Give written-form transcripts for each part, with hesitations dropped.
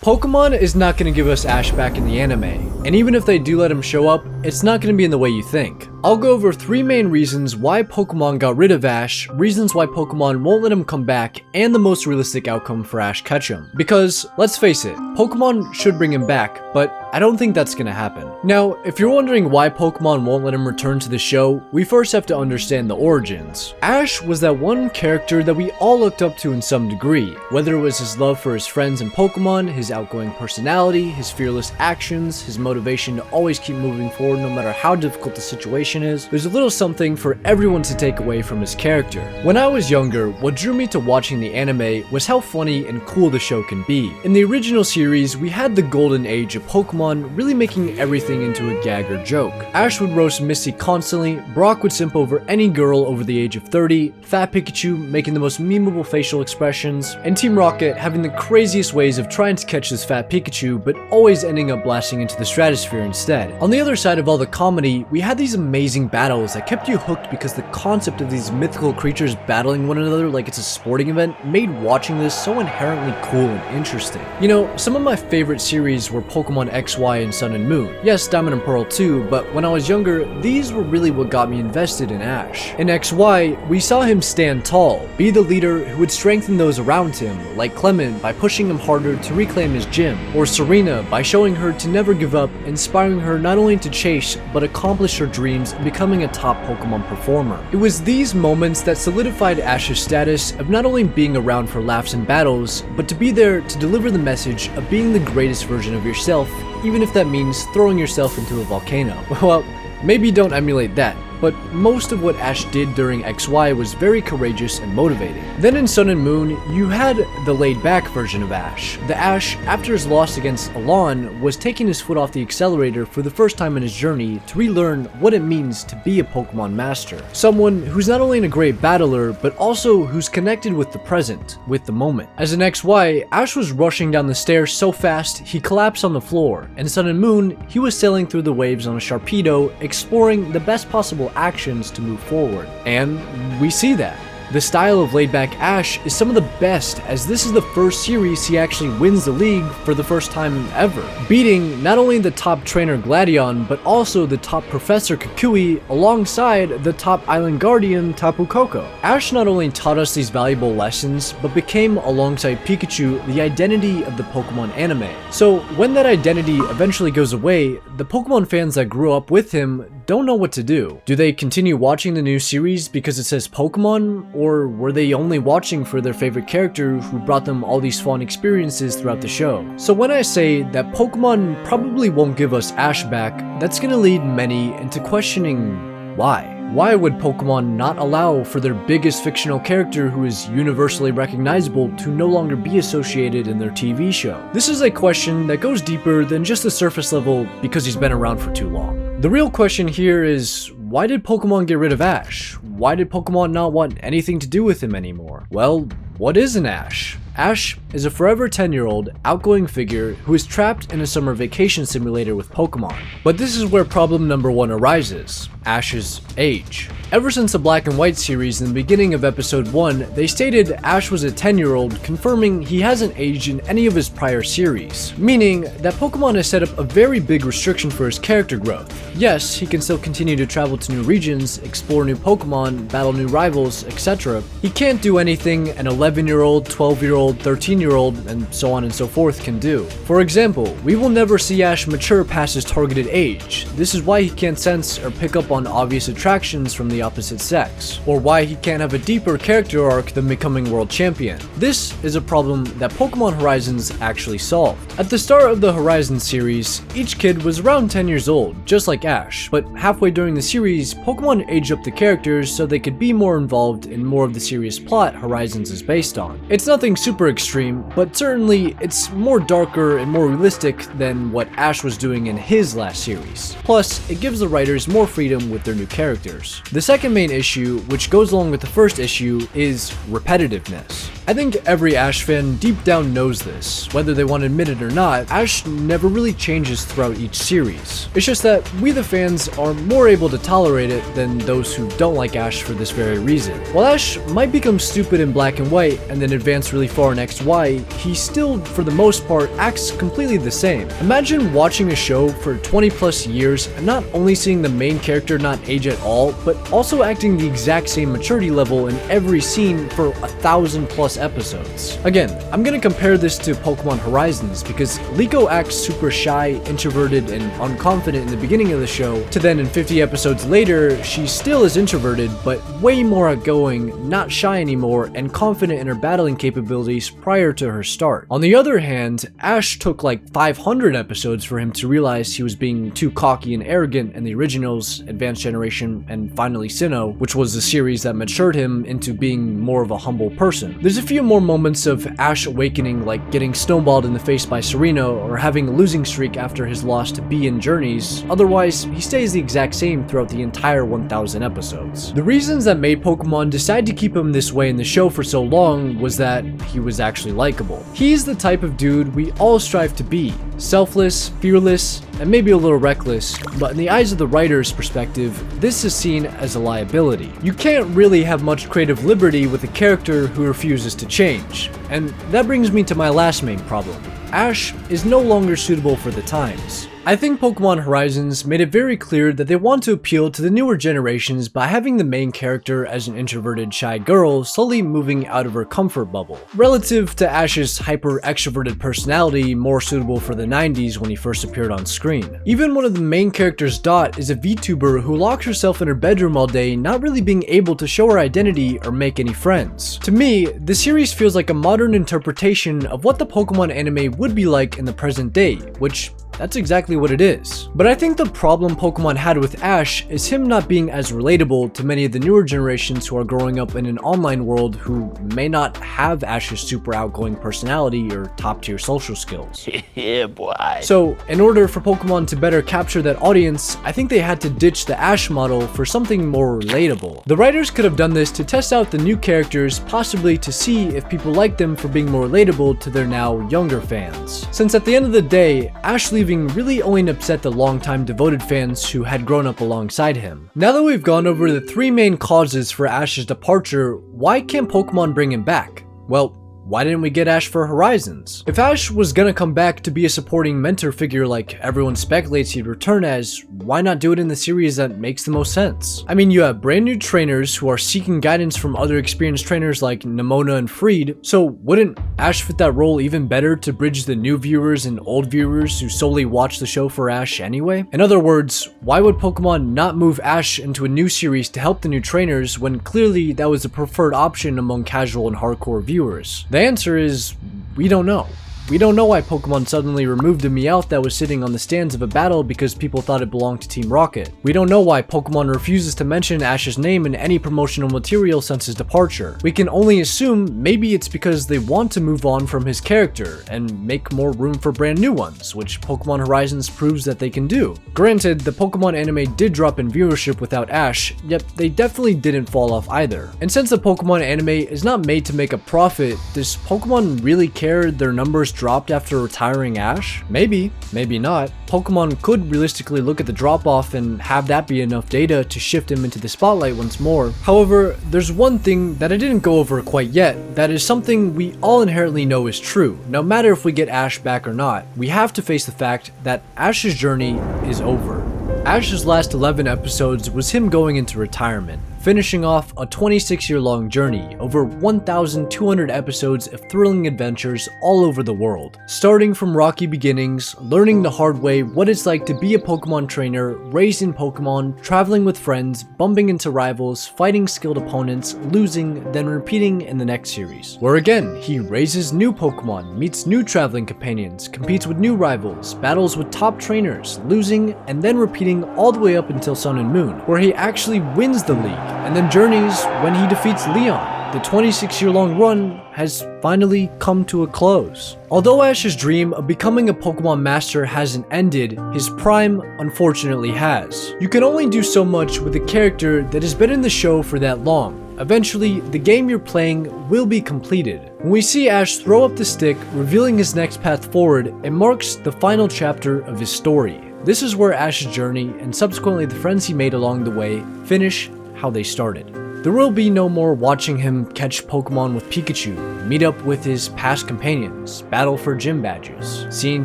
Pokemon is not going to give us Ash back in the anime, and even if they do let him show up, it's not going to be in the way you think. I'll go over 3 main reasons why Pokemon got rid of Ash, reasons why Pokemon won't let him come back, and the most realistic outcome for Ash Ketchum. Because, let's face it, Pokemon should bring him back, but I don't think that's gonna happen. Now, if you're wondering why Pokemon won't let him return to the show, we first have to understand the origins. Ash was that one character that we all looked up to in some degree, whether it was his love for his friends in Pokemon, his outgoing personality, his fearless actions, his motivation to always keep moving forward no matter how difficult the situation is. There's a little something for everyone to take away from his character. When I was younger, what drew me to watching the anime was how funny and cool the show can be. In the original series, we had the golden age of Pokemon really making everything into a gag or joke. Ash would roast Misty constantly, Brock would simp over any girl over the age of 30, Fat Pikachu making the most memeable facial expressions, and Team Rocket having the craziest ways of trying to catch this Fat Pikachu but always ending up blasting into the stratosphere instead. On the other side of all the comedy, we had these amazing battles that kept you hooked because the concept of these mythical creatures battling one another like it's a sporting event made watching this so inherently cool and interesting. You know, some of my favorite series were Pokemon XY and Sun and Moon. Yes, Diamond and Pearl too, but when I was younger, these were really what got me invested in Ash. In XY, we saw him stand tall, be the leader who would strengthen those around him, like Clement by pushing him harder to reclaim his gym, or Serena by showing her to never give up, inspiring her not only to chase, but accomplish her dreams of becoming a top Pokemon performer. It was these moments that solidified Ash's status of not only being around for laughs and battles, but to be there to deliver the message of being the greatest version of yourself, even if that means throwing yourself into a volcano. Well, maybe don't emulate that, but most of what Ash did during XY was very courageous and motivating. Then in Sun and Moon, you had the laid-back version of Ash. The Ash, after his loss against Alon, was taking his foot off the accelerator for the first time in his journey to relearn what it means to be a Pokemon master. Someone who's not only a great battler, but also who's connected with the present, with the moment. As in XY, Ash was rushing down the stairs so fast, he collapsed on the floor. In Sun and Moon, he was sailing through the waves on a Sharpedo, exploring the best possible actions to move forward. And we see that. The style of laid-back Ash is some of the best, as this is the first series he actually wins the league for the first time ever, beating not only the top trainer Gladion, but also the top Professor Kukui alongside the top Island Guardian Tapu Koko. Ash not only taught us these valuable lessons, but became, alongside Pikachu, the identity of the Pokemon anime. So when that identity eventually goes away, the Pokemon fans that grew up with him don't know what to do. Do they continue watching the new series because it says Pokemon? Or were they only watching for their favorite character who brought them all these fun experiences throughout the show? So when I say that Pokemon probably won't give us Ash back, that's gonna lead many into questioning why. Why would Pokemon not allow for their biggest fictional character who is universally recognizable to no longer be associated in their TV show? This is a question that goes deeper than just the surface level because he's been around for too long. The real question here is, why did Pokemon get rid of Ash? Why did Pokemon not want anything to do with him anymore? Well, what is an Ash? Ash is a forever 10-year-old, outgoing figure who is trapped in a summer vacation simulator with Pokemon. But this is where problem number 1 arises: Ash's age. Ever since the Black and White series in the beginning of episode 1, they stated Ash was a 10-year-old, confirming he hasn't aged in any of his prior series, meaning that Pokemon has set up a very big restriction for his character growth. Yes, he can still continue to travel to new regions, explore new Pokemon, battle new rivals, etc. He can't do anything an 11-year-old, 12-year-old, 13-year-old, and so on and so forth can do. For example, we will never see Ash mature past his targeted age. This is why he can't sense or pick up on obvious attractions from the opposite sex, or why he can't have a deeper character arc than becoming world champion. This is a problem that Pokemon Horizons actually solved. At the start of the Horizon series, each kid was around 10 years old, just like Ash, but halfway during the series, Pokemon aged up the characters so they could be more involved in more of the serious plot Horizons is based on. It's nothing super extreme, but certainly it's more darker and more realistic than what Ash was doing in his last series. Plus, it gives the writers more freedom with their new characters. The second main issue, which goes along with the first issue, is repetitiveness. I think every Ash fan deep down knows this. Whether they want to admit it or not, Ash never really changes throughout each series. It's just that we the fans are more able to tolerate it than those who don't like Ash for this very reason. While Ash might become stupid in Black and White and then advance really far in XY, he still, for the most part, acts completely the same. Imagine watching a show for 20 plus years and not only seeing the main character not age at all, but also acting the exact same maturity level in every scene for 1,000 plus episodes. Again, I'm gonna compare this to Pokemon Horizons because Liko acts super shy, introverted, and unconfident in the beginning of the show, to then in 50 episodes later, she still is introverted, but way more outgoing, not shy anymore, and confident in her battling capabilities prior to her start. On the other hand, Ash took like 500 episodes for him to realize he was being too cocky and arrogant in the originals, Advanced Generation, and finally Sinnoh, which was the series that matured him into being more of a humble person. There's a few more moments of Ash awakening, like getting snowballed in the face by Serena or having a losing streak after his loss to Bee in Journeys. Otherwise, he stays the exact same throughout the entire 1,000 episodes. The reasons that made Pokemon decide to keep him this way in the show for so long was that he was actually likable. He's the type of dude we all strive to be. Selfless, fearless, and maybe a little reckless, but in the eyes of the writer's perspective, this is seen as a liability. You can't really have much creative liberty with a character who refuses to change. And that brings me to my last main problem. Ash is no longer suitable for the times. I think Pokemon Horizons made it very clear that they want to appeal to the newer generations by having the main character as an introverted, shy girl slowly moving out of her comfort bubble, relative to Ash's hyper-extroverted personality more suitable for the 90s when he first appeared on screen. Even one of the main characters, Dot, is a VTuber who locks herself in her bedroom all day, not really being able to show her identity or make any friends. To me, the series feels like a modern interpretation of what the Pokemon anime would be like in the present day, which that's exactly what it is. But I think the problem Pokemon had with Ash is him not being as relatable to many of the newer generations who are growing up in an online world who may not have Ash's super outgoing personality or top tier social skills. Yeah, boy. So, in order for Pokemon to better capture that audience, I think they had to ditch the Ash model for something more relatable. The writers could have done this to test out the new characters, possibly to see if people like them for being more relatable to their now younger fans. Since at the end of the day, Ash leaving really only upset the longtime devoted fans who had grown up alongside him. Now that we've gone over the three main causes for Ash's departure, why can't Pokemon bring him back? Well, why didn't we get Ash for Horizons? If Ash was gonna come back to be a supporting mentor figure like everyone speculates he'd return as, why not do it in the series that makes the most sense? I mean, you have brand new trainers who are seeking guidance from other experienced trainers like Nemona and Freed, so wouldn't Ash fit that role even better to bridge the new viewers and old viewers who solely watch the show for Ash anyway? In other words, why would Pokemon not move Ash into a new series to help the new trainers when clearly that was the preferred option among casual and hardcore viewers? The answer is, we don't know. We don't know why Pokemon suddenly removed a Meowth that was sitting on the stands of a battle because people thought it belonged to Team Rocket. We don't know why Pokemon refuses to mention Ash's name in any promotional material since his departure. We can only assume maybe it's because they want to move on from his character and make more room for brand new ones, which Pokemon Horizons proves that they can do. Granted, the Pokemon anime did drop in viewership without Ash, yet they definitely didn't fall off either. And since the Pokemon anime is not made to make a profit, does Pokemon really care their numbers dropped after retiring Ash? Maybe, maybe not. Pokemon could realistically look at the drop-off and have that be enough data to shift him into the spotlight once more. However, there's one thing that I didn't go over quite yet that is something we all inherently know is true. No matter if we get Ash back or not, we have to face the fact that Ash's journey is over. Ash's last 11 episodes was him going into retirement, finishing off a 26-year-long journey over 1,200 episodes of thrilling adventures all over the world. Starting from rocky beginnings, learning the hard way what it's like to be a Pokemon trainer, raised in Pokemon, traveling with friends, bumping into rivals, fighting skilled opponents, losing, then repeating in the next series. Where again, he raises new Pokemon, meets new traveling companions, competes with new rivals, battles with top trainers, losing, and then repeating all the way up until Sun and Moon, where he actually wins the league, and then journeys when he defeats Leon. The 26-year-long run has finally come to a close. Although Ash's dream of becoming a Pokemon master hasn't ended, his prime unfortunately has. You can only do so much with a character that has been in the show for that long. Eventually, the game you're playing will be completed. When we see Ash throw up the stick, revealing his next path forward, it marks the final chapter of his story. This is where Ash's journey, and subsequently the friends he made along the way, finish how they started. There will be no more watching him catch Pokemon with Pikachu, meet up with his past companions, battle for gym badges, seeing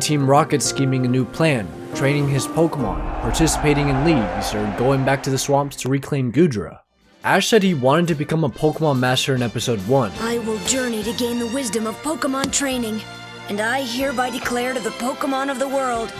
Team Rocket scheming a new plan, training his Pokemon, participating in leagues, or going back to the swamps to reclaim Gudra. Ash said he wanted to become a Pokemon Master in Episode 1. I will journey to gain the wisdom of Pokemon training, and I hereby declare to the Pokemon of the world,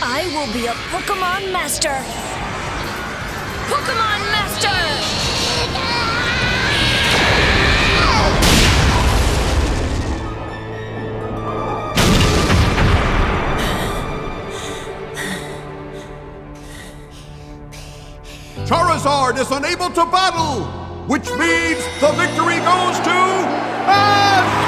I will be a Pokemon Master! Pokemon Master! Charizard is unable to battle, which means the victory goes to Ash!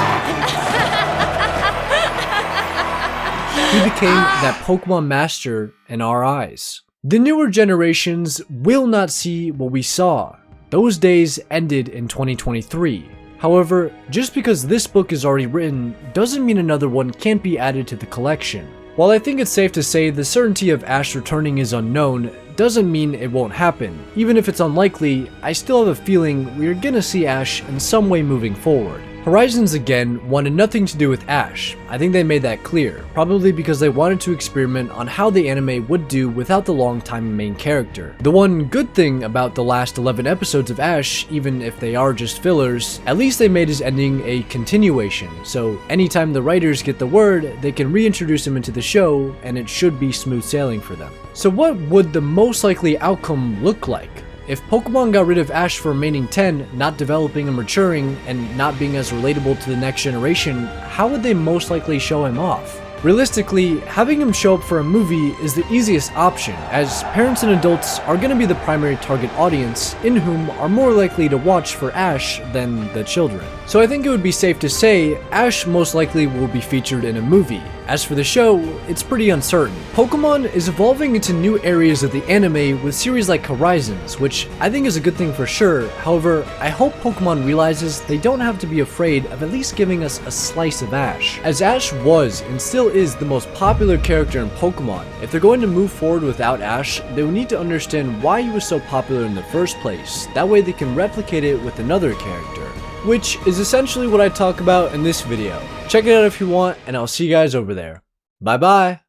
He became that Pokemon Master in our eyes. The newer generations will not see what we saw. Those days ended in 2023. However, just because this book is already written doesn't mean another one can't be added to the collection. While I think it's safe to say the certainty of Ash returning is unknown, doesn't mean it won't happen. Even if it's unlikely, I still have a feeling we're gonna see Ash in some way moving forward. Horizons again wanted nothing to do with Ash. I think they made that clear, probably because they wanted to experiment on how the anime would do without the long-time main character. The one good thing about the last 11 episodes of Ash, even if they are just fillers, at least they made his ending a continuation, so anytime the writers get the word, they can reintroduce him into the show, and it should be smooth sailing for them. So what would the most likely outcome look like? If Pokemon got rid of Ash for remaining 10, not developing and maturing, and not being as relatable to the next generation, how would they most likely show him off? Realistically, having him show up for a movie is the easiest option, as parents and adults are going to be the primary target audience, in whom are more likely to watch for Ash than the children. So I think it would be safe to say Ash most likely will be featured in a movie. As for the show, it's pretty uncertain. Pokemon is evolving into new areas of the anime with series like Horizons, which I think is a good thing for sure. However, I hope Pokemon realizes they don't have to be afraid of at least giving us a slice of Ash, as Ash was and still is the most popular character in Pokemon. If they're going to move forward without Ash, they will need to understand why he was so popular in the first place. That way they can replicate it with another character, which is essentially what I talk about in this video. Check it out if you want, and I'll see you guys over there. Bye bye!